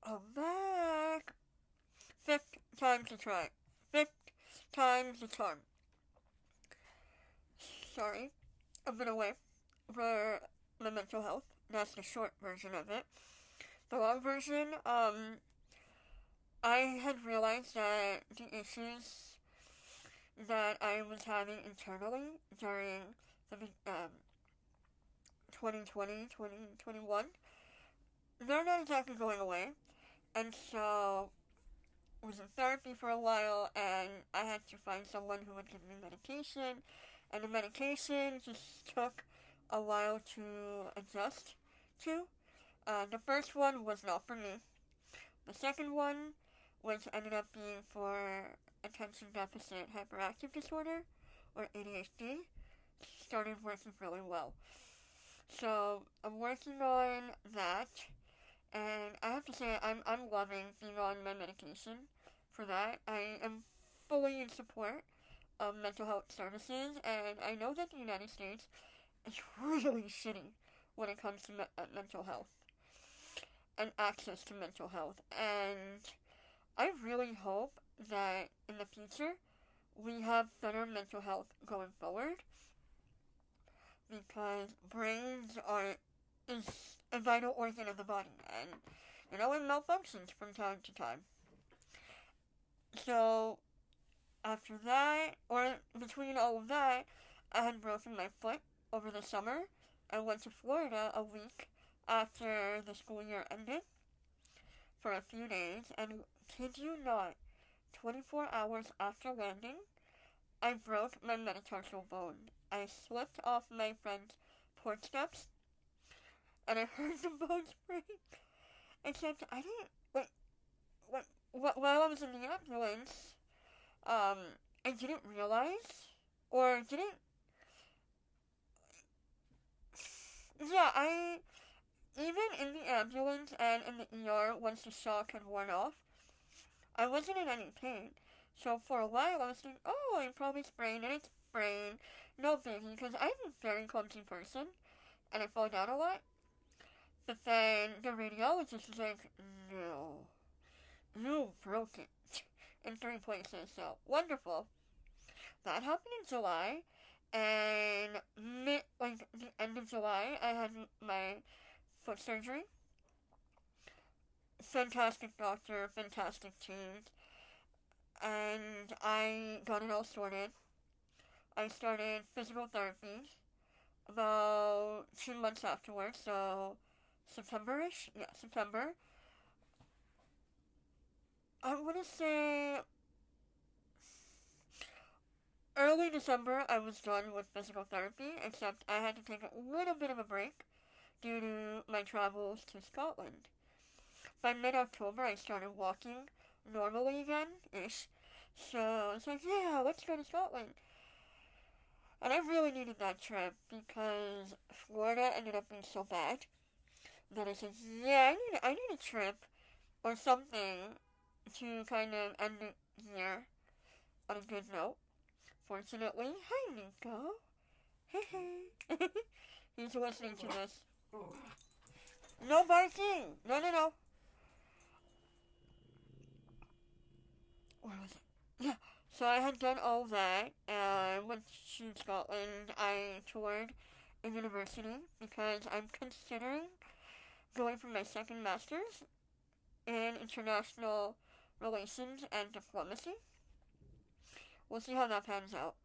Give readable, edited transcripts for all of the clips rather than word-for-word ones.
I'm back. Fifth time's a charm. Fifth time's a charm. Sorry, I've been away for my mental health. That's the short version of it. The long version, I had realized that the issues that I was having internally during the 2020, 2021, they're not exactly going away. And so I was in therapy for a while, and I had to find someone who would give me medication, and the medication just took a while to adjust to. The first one was not for me. The second one, which ended up being for attention deficit hyperactive disorder, or ADHD, started working really well. So I'm working on that, and I have to say I'm loving being on my medication for that. I am fully in support of mental health services, and I know that the United States is really shitty when it comes to mental health and access to mental health. And I really hope that in the future we have better mental health going forward because brains are is a vital organ of the body, and it malfunctions from time to time. So after that, or between all of that, I had broken my foot over the summer and went to Florida a week after the school year ended for a few days. And kid you not, 24 hours after landing, I broke my metatarsal bone. I slipped off my friend's porch steps and I heard the bones break. Except I didn't, like, while I was in the ambulance, um, I didn't realize, or didn't, yeah, even in the ambulance and in the ER, once the shock had worn off, I wasn't in any pain. So for a while, I was thinking, oh, I probably sprained, and it's sprained, no biggie, because I'm a very clumsy person, and I fall down a lot. But then the radiologist was like, no, you broke it in three places, so wonderful. That happened in July, and the end of July, I had my foot surgery. Fantastic doctor, fantastic team, and I got it all sorted. I started physical therapy about 2 months afterwards, so September-ish? Yeah, September. I want to say early December I was done with physical therapy, except I had to take a little bit of a break due to my travels to Scotland. By mid-October I started walking normally again-ish, so it's like, yeah, let's go to Scotland. And I really needed that trip because Florida ended up being so bad that I said, yeah, I need a trip or something to kind of end the year on a good note. Fortunately, hi Nico. Hey hey. He's listening to this. No barking. No no no. Where was it? Yeah. So I had done all that. Went to Scotland. I toured a university because I'm considering going for my second master's in international relations and diplomacy. We'll see how that pans out.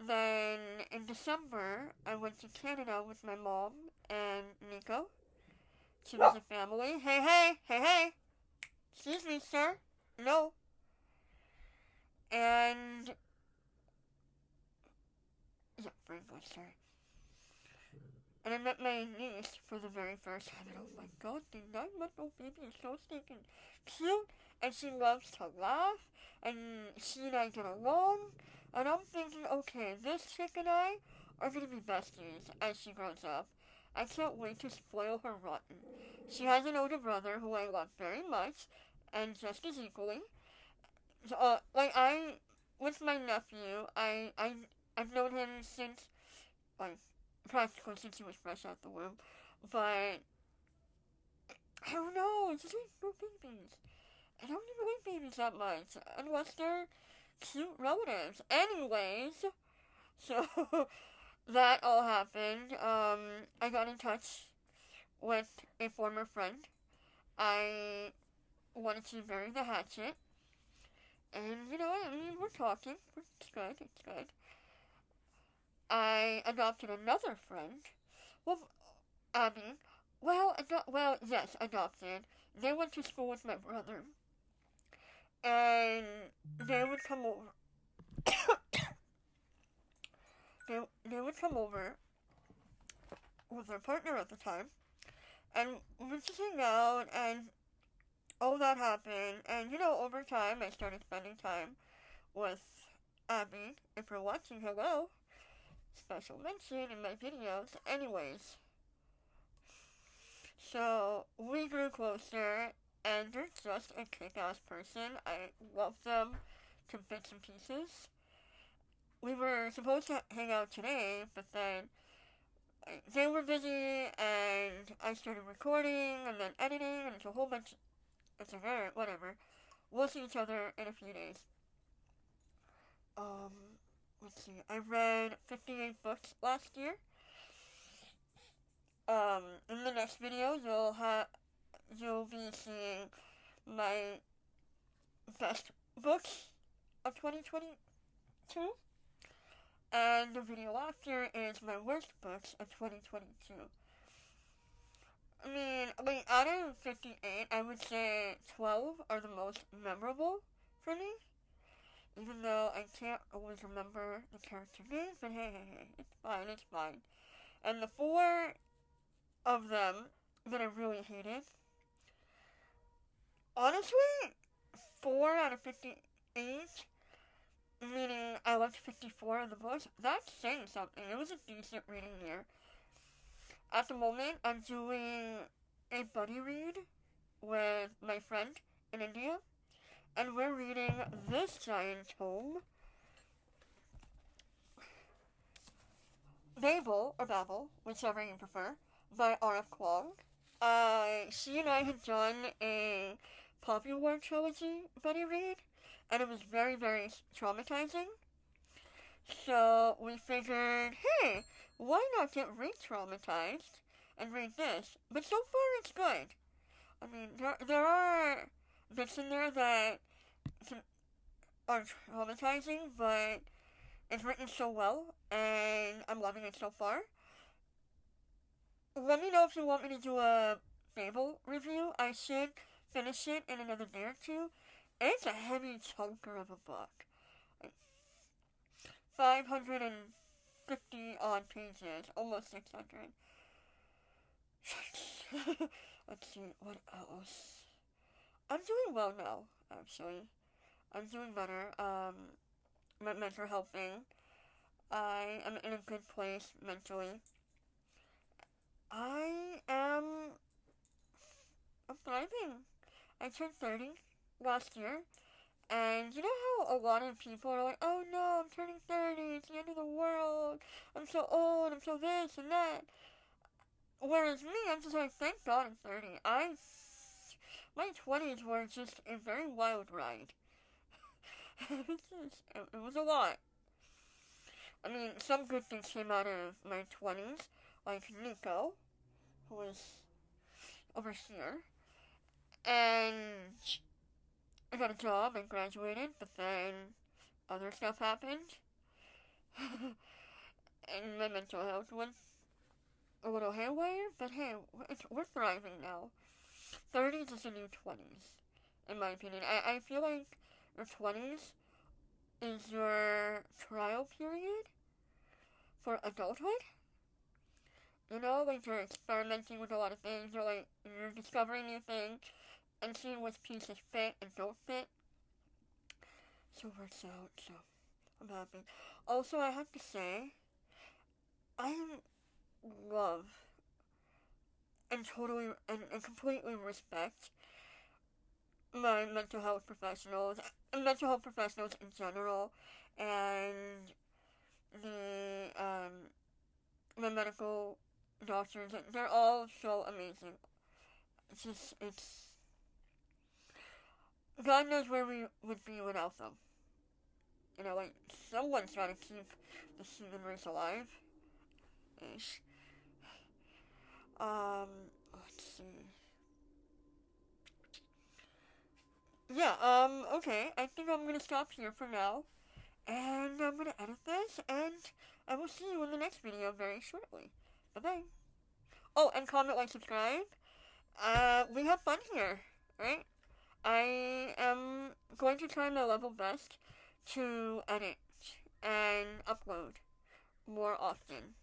Then in December, I went to Canada with my mom and Nico to visit family. Hey, hey, hey, hey! Excuse me, sir. No. And yeah, very good, sorry. And I met my niece for the very first time, and oh my god, the 9-month-old baby is so stinking cute, and she loves to laugh, and she and I get along, and I'm thinking, okay, this chick and I are gonna be besties as she grows up. I can't wait to spoil her rotten. She has an older brother who I love very much, and just as equally. So, with my nephew, I've known him since, like, practically since he was fresh out the womb. But I don't know. oh, just like no babies. I don't even like babies that much, unless they're cute relatives. Anyways, so that all happened. I got in touch with a former friend. I wanted to bury the hatchet, and I mean, we're talking. It's good. It's good. I adopted another friend. Well, Abby. Yes, adopted. They went to school with my brother, and they would come over. They would come over with their partner at the time, and we'd just hang out, and all that happened. And over time, I started spending time with Abby. If you're watching, hello. Special mention in my videos. Anyways, so we grew closer, and they're just a kick-ass person. I love them to bits and pieces. We were supposed to hang out today, but then they were busy, and I started recording, and then editing, and it's a whole bunch. It's a very whatever. We'll see each other in a few days. Um, let's see. I read 58 books last year. In the next video, you'll be seeing my best books of 2022, and the video after is my worst books of 2022. I mean, like, out of 58, I would say 12 are the most memorable for me, even though I can't always remember the character names, but hey, it's fine. And the 4 of them that I really hated, honestly, 4 out of 58, meaning I loved 54 of the books, that's saying something. It was a decent reading year. At the moment, I'm doing a buddy read with my friend in India, and we're reading this giant tome, Babel, whichever you prefer, by R.F. Kuang. She and I had done a Poppy War trilogy buddy read, and it was very, very traumatizing. So we figured, hey, why not get re-traumatized and read this? But so far it's good. I mean, there are bits in there that are traumatizing, but it's written so well, and I'm loving it so far. Let me know if you want me to do a Fable review. I should finish it in another day or two. It's a heavy chunker of a book. Like 550 odd pages, almost 600. Let's see, what else? I'm doing well now, actually. I'm doing better. My mental health thing. I am in a good place mentally. I'm thriving. I turned 30 last year, and you know how a lot of people are like, oh no, I'm turning 30, it's the end of the world, I'm so old, I'm so this and that. Whereas me, I'm just like, thank God I'm 30. My 20s were just a very wild ride. It was a lot. I mean, some good things came out of my 20s, like Nico, who was over here, and I got a job and graduated, but then other stuff happened, and my mental health went a little haywire, but hey, we're thriving now. 30s is the new 20s, in my opinion. I feel like your 20s is your trial period for adulthood. You know, like you're experimenting with a lot of things, you're discovering new things, and seeing which pieces fit and don't fit. So it works out, so I'm happy. Also, I have to say, I love and totally and completely respect my mental health professionals and mental health professionals in general, and the medical doctors. They're all so amazing. It's God knows where we would be without them. You know, like, someone's got to keep the human race alive. Ish. Um, let's see. Yeah, okay. I think I'm gonna stop here for now. And I'm gonna edit this, and I will see you in the next video very shortly. Bye bye. Oh, and comment, like, subscribe. We have fun here, right? I am going to try my level best to edit and upload more often.